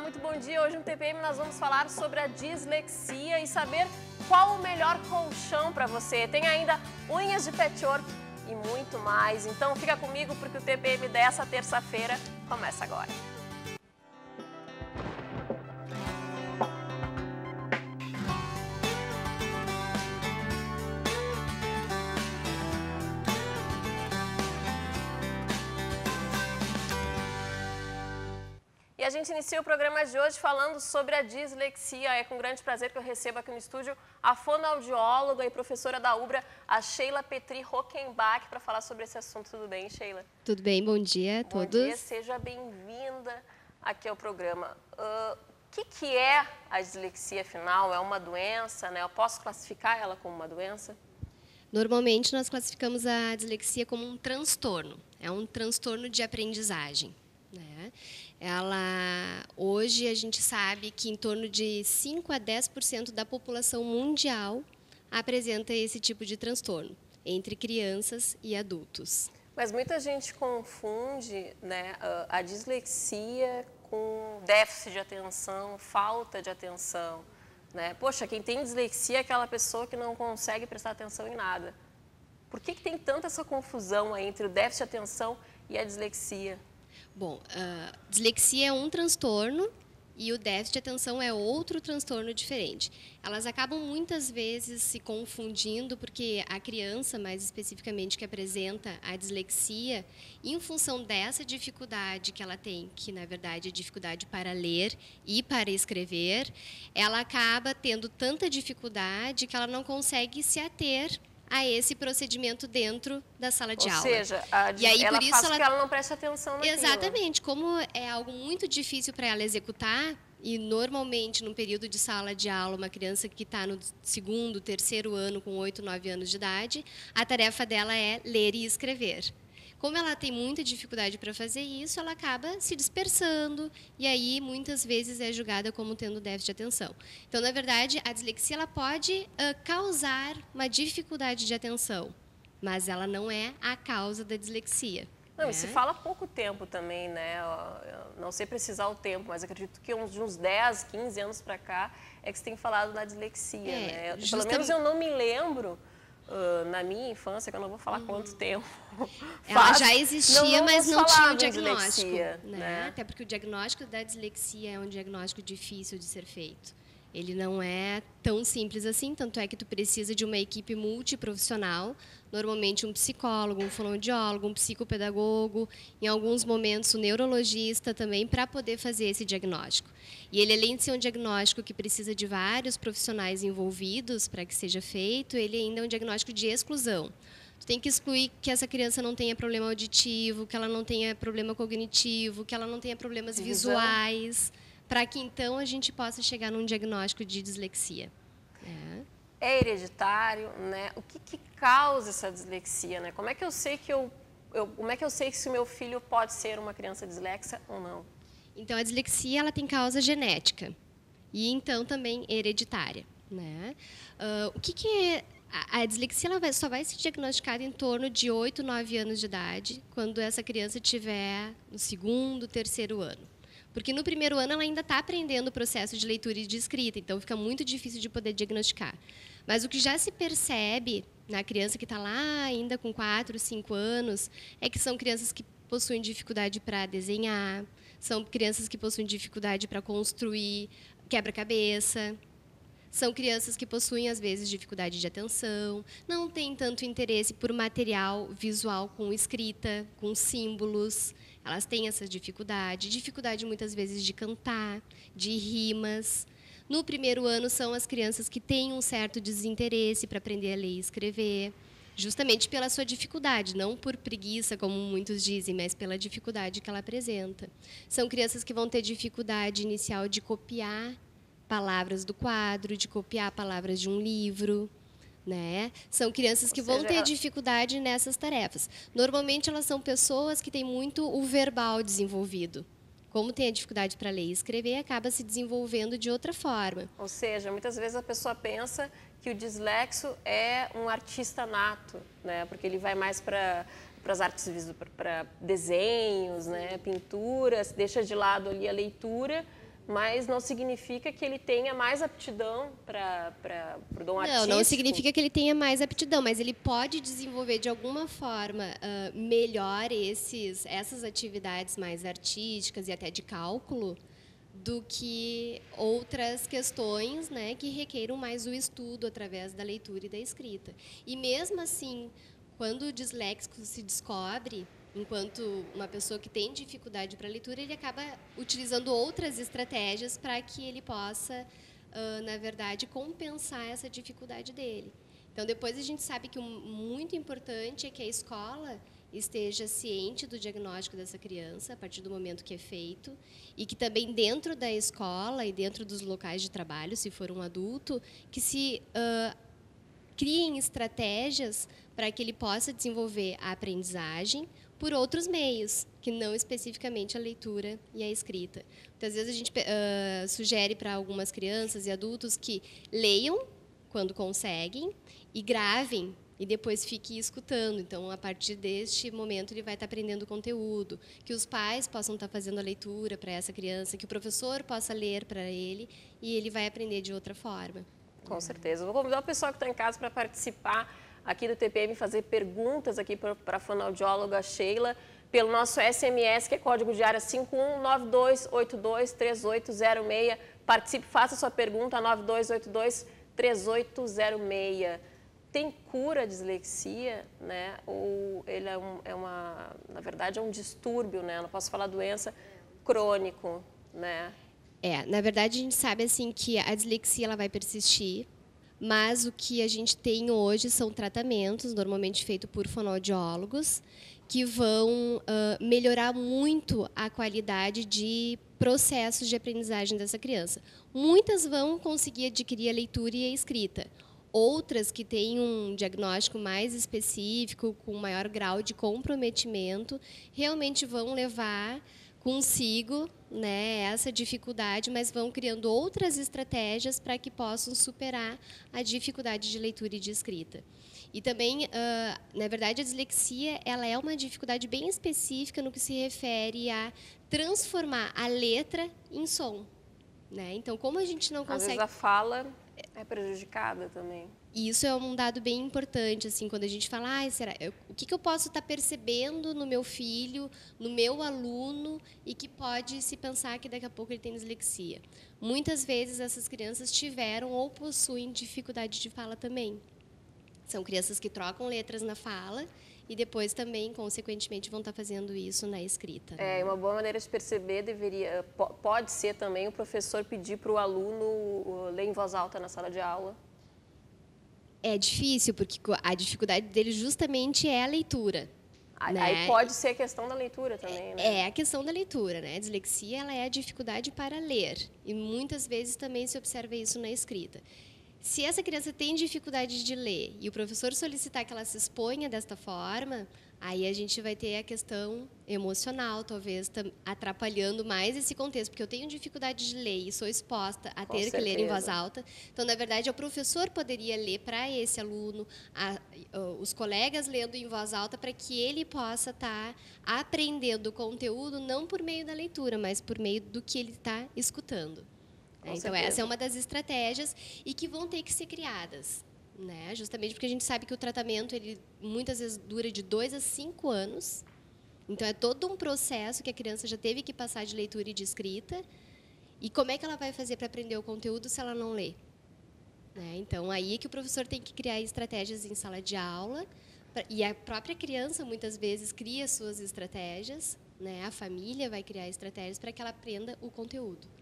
muito bom dia. Hoje no TPM nós vamos falar sobre a dislexia e saber qual o melhor colchão para você. Tem ainda unhas de patchwork e muito mais. Então fica comigo porque o TPM dessa terça-feira começa agora. E a gente inicia o programa de hoje falando sobre a dislexia. É com grande prazer que eu recebo aqui no estúdio a fonoaudióloga e professora da UBRA, a Sheila Petri Rockenbach, para falar sobre esse assunto. Tudo bem, Sheila? Tudo bem, bom dia a todos. Bom dia, seja bem-vinda aqui ao programa. O que é a dislexia, afinal? É uma doença, né? Eu posso classificar ela como uma doença? Normalmente nós classificamos a dislexia como um transtorno. É um transtorno de aprendizagem, né? Hoje a gente sabe que em torno de 5 a 10% da população mundial apresenta esse tipo de transtorno, entre crianças e adultos. Mas muita gente confunde, né, a dislexia com déficit de atenção, falta de atenção, né? Poxa, quem tem dislexia é aquela pessoa que não consegue prestar atenção em nada. Por que tem tanta essa confusão aí entre o déficit de atenção e a dislexia? Bom, a dislexia é um transtorno e o déficit de atenção é outro transtorno diferente. Elas acabam muitas vezes se confundindo porque a criança, mais especificamente, que apresenta a dislexia, em função dessa dificuldade que ela tem, que na verdade é dificuldade para ler e para escrever, ela acaba tendo tanta dificuldade que ela não consegue se ater a esse procedimento dentro da sala de aula. Ou seja, ela faz que ela não preste atenção naquilo. Exatamente. Como é algo muito difícil para ela executar, e normalmente, num período de sala de aula, uma criança que está no segundo, terceiro ano, com 8, 9 anos de idade, a tarefa dela é ler e escrever. Como ela tem muita dificuldade para fazer isso, ela acaba se dispersando e aí muitas vezes é julgada como tendo déficit de atenção. Então, na verdade, a dislexia ela pode causar uma dificuldade de atenção, mas ela não é a causa da dislexia. Não, e se fala há pouco tempo também, né? Eu não sei precisar o tempo, mas acredito que de uns 10, 15 anos para cá é que se tem falado na dislexia, né? Pelo menos eu não me lembro. Na minha infância, que eu não vou falar quanto tempo. Ela já existia, mas não tinha o diagnóstico. Né? Até porque o diagnóstico da dislexia é um diagnóstico difícil de ser feito. Ele não é tão simples assim, tanto é que tu precisa de uma equipe multiprofissional, normalmente um psicólogo, um fonoaudiólogo, um psicopedagogo, em alguns momentos um neurologista também, para poder fazer esse diagnóstico. E ele, além de ser um diagnóstico que precisa de vários profissionais envolvidos para que seja feito, ele ainda é um diagnóstico de exclusão. Tu tem que excluir que essa criança não tenha problema auditivo, que ela não tenha problema cognitivo, que ela não tenha problemas visuais, para que então a gente possa chegar num diagnóstico de dislexia. É hereditário, né? O que causa essa dislexia, né? Como é que eu sei como é que eu sei se o meu filho pode ser uma criança dislexa ou não? Então, a dislexia ela tem causa genética e então também hereditária, né? A dislexia ela só vai ser diagnosticada em torno de 8, 9 anos de idade, quando essa criança estiver no segundo, terceiro ano. Porque no primeiro ano ela ainda está aprendendo o processo de leitura e de escrita, então fica muito difícil de poder diagnosticar. Mas o que já se percebe na criança que está lá ainda com 4, 5 anos, é que são crianças que possuem dificuldade para desenhar, são crianças que possuem dificuldade para construir quebra-cabeça, são crianças que possuem, às vezes, dificuldade de atenção, não têm tanto interesse por material visual com escrita, com símbolos. Elas têm essa dificuldade muitas vezes de cantar, de rimas. No primeiro ano são as crianças que têm um certo desinteresse para aprender a ler e escrever, justamente pela sua dificuldade, não por preguiça, como muitos dizem, mas pela dificuldade que ela apresenta. São crianças que vão ter dificuldade inicial de copiar palavras do quadro, de copiar palavras de um livro, né? São crianças que vão ter dificuldade nessas tarefas. Normalmente, elas são pessoas que têm muito o verbal desenvolvido. Como tem a dificuldade para ler e escrever, acaba se desenvolvendo de outra forma. Ou seja, muitas vezes a pessoa pensa que o dislexo é um artista nato, né? Porque ele vai mais para as artes visuais, para desenhos, né? Pinturas, deixa de lado ali a leitura, mas não significa que ele tenha mais aptidão para o dom artístico. Não significa que ele tenha mais aptidão, mas ele pode desenvolver de alguma forma melhor essas atividades mais artísticas e até de cálculo do que outras questões, né, que requeram mais o estudo através da leitura e da escrita. E mesmo assim, quando o disléxico se descobre, enquanto uma pessoa que tem dificuldade para a leitura, ele acaba utilizando outras estratégias para que ele possa, na verdade, compensar essa dificuldade dele. Então, depois a gente sabe que o muito importante é que a escola esteja ciente do diagnóstico dessa criança, a partir do momento que é feito, e que também dentro da escola e dentro dos locais de trabalho, se for um adulto, que se criem estratégias para que ele possa desenvolver a aprendizagem por outros meios, que não especificamente a leitura e a escrita. Muitas vezes a gente sugere para algumas crianças e adultos que leiam quando conseguem e gravem e depois fique escutando. Então, a partir deste momento, ele vai estar aprendendo conteúdo, que os pais possam estar fazendo a leitura para essa criança, que o professor possa ler para ele e ele vai aprender de outra forma. Com certeza. Vou convidar o pessoal que está em casa para participar aqui do TPM, fazer perguntas aqui para a fonoaudióloga Sheila, pelo nosso SMS, que é código de área 5192823806. Participe, faça sua pergunta, 92823806. Tem cura a dislexia, né? Ou ele na verdade, é um distúrbio, né? Eu não posso falar doença, crônico, né? Na verdade, a gente sabe assim que a dislexia ela vai persistir, mas o que a gente tem hoje são tratamentos, normalmente feitos por fonoaudiólogos, que vão melhorar muito a qualidade de processos de aprendizagem dessa criança. Muitas vão conseguir adquirir a leitura e a escrita. Outras que têm um diagnóstico mais específico, com maior grau de comprometimento, realmente vão levar consigo, né, essa dificuldade, mas vão criando outras estratégias para que possam superar a dificuldade de leitura e de escrita. E também, na verdade, a dislexia ela é uma dificuldade bem específica no que se refere a transformar a letra em som. Né? Então, como a gente não consegue... Às vezes a fala é prejudicada também. E isso é um dado bem importante, assim, quando a gente fala, o que eu posso estar percebendo no meu filho, no meu aluno, e que pode se pensar que daqui a pouco ele tem dislexia. Muitas vezes essas crianças tiveram ou possuem dificuldade de fala também. São crianças que trocam letras na fala e depois também, consequentemente, vão estar fazendo isso na escrita. Né? Uma boa maneira de perceber pode ser também o professor pedir para o aluno ler em voz alta na sala de aula. É difícil, porque a dificuldade dele justamente é a leitura. Aí né? pode ser a questão da leitura também, né? É a questão da leitura, né? A dislexia ela é a dificuldade para ler. E muitas vezes também se observa isso na escrita. Se essa criança tem dificuldade de ler e o professor solicitar que ela se exponha desta forma, aí a gente vai ter a questão emocional, talvez atrapalhando mais esse contexto, porque eu tenho dificuldade de ler e sou exposta a ter que ler em voz alta. Então, na verdade, o professor poderia ler para esse aluno, os colegas lendo em voz alta, para que ele possa estar aprendendo o conteúdo, não por meio da leitura, mas por meio do que ele está escutando. Então, essa é uma das estratégias e que vão ter que ser criadas. Né? Justamente porque a gente sabe que o tratamento ele muitas vezes dura de 2 a 5 anos. Então, é todo um processo que a criança já teve que passar de leitura e de escrita. E como é que ela vai fazer para aprender o conteúdo se ela não lê? Né? Então, aí é que o professor tem que criar estratégias em sala de aula. E a própria criança, muitas vezes, cria suas estratégias. Né? A família vai criar estratégias para que ela aprenda o conteúdo.